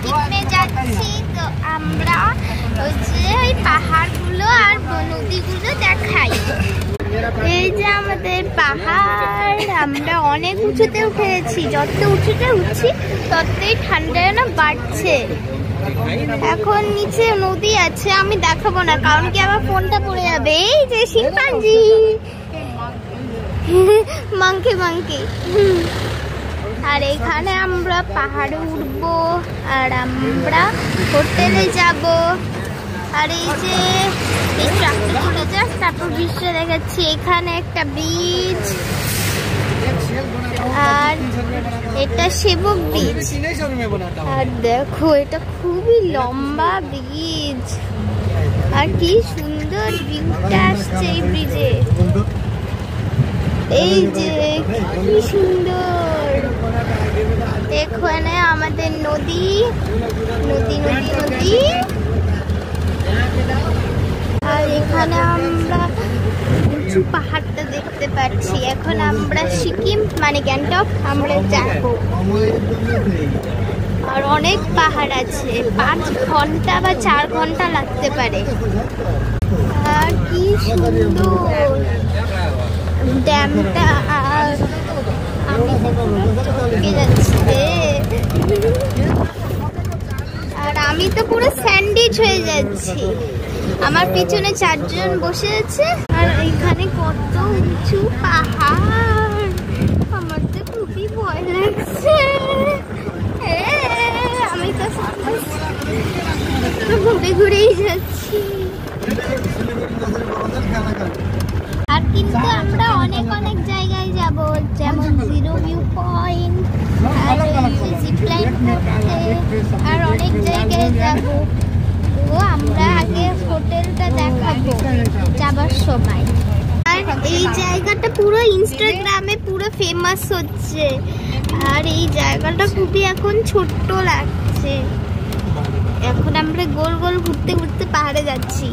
সিকিমে যাচ্ছি, তো আমরা হচ্ছে ওই পাহাড়গুলো আর নদীগুলো দেখাই। এই যে আমাদের পাহাড়, আমরা অনেক উঁচুতে উঠে গেছি। যত উঁচুতে উঠছি ততই ঠান্ডা না বাড়ছে। এখন নিচে নদী আছে, আমি দেখাবো না কারণ কি আমার ফোনটা পড়ে যাবে। এই যে শিম্পাঞ্জি মাংকি মাংকি। আর এখানে আমরা পাহাড়ে উঠবো আর আমরা হোটেলে যাব। আর এই যে এই ট্রাকটা চলে যাক, তারপর দৃশ্য দেখাচ্ছি। এখানে একটা ব্রিজ, আর এটা সেবক ব্রিজ। আর দেখো এটা খুবই লম্বা ব্রিজ, আর কি সুন্দর ভিউটা আসছে এই ব্রিজে। এই যে কি সুন্দর, এখানে আমাদের নদী নদী নদী নদী। আর এখানে আমরা উঁচু পাহাড়টা দেখতে পাচ্ছি। এখন আমরা সিকিম মানে গ্যাংটক আমরা যাব। আর অনেক পাহাড় আছে, 5 ঘন্টা বা 4 ঘন্টা লাগতে পারে। আর কি সুন্দর ড্যামটা, আর আমি চমকে যাচ্ছি। আর আমি তো পুরো স্যান্ডউইচ হয়ে যাচ্ছি। আমার পিছনে 4 জন বসে আছে। আর এখানে কত উঁচু পাহাড়, আমার তো খুবই ভয় লাগছে। আমি তো ঘুরে ঘুরেই যাচ্ছি। আর কিন্তু আমরা অনেক অনেক জায়গায় যাব, যেমন জিরো ভিউ পয়েন্ট, আর জিপলাইন করতে, আর অনেক জায়গায় যাব। তো আমরা আগে হোটেলটা দেখাবো যাবার সময়। আর এই জায়গাটা পুরো ইনস্টাগ্রামে পুরো ফেমাস হচ্ছে। আর এই জায়গাটা খুবই এখন ছোট্ট লাগছে। এখন আমরা গোল গোল ঘুরতে ঘুরতে পাহাড়ে যাচ্ছি।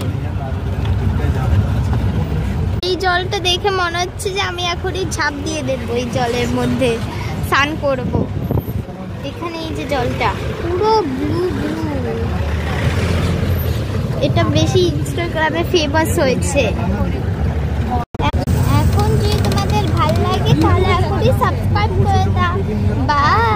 এই জলটা দেখে মনে হচ্ছে যে আমি এখনই ঝাঁপ দিয়ে দেবো এই জলের মধ্যে, স্নান করব। এখানে এই যে জলটা পুরো ব্লু ব্লু, এটা বেশি ইনস্টাগ্রামে ফেমাস হয়েছে। এখন যদি তোমাদের ভালো লাগে তাহলে এখনই সাবস্ক্রাইব করে দাও। বাই।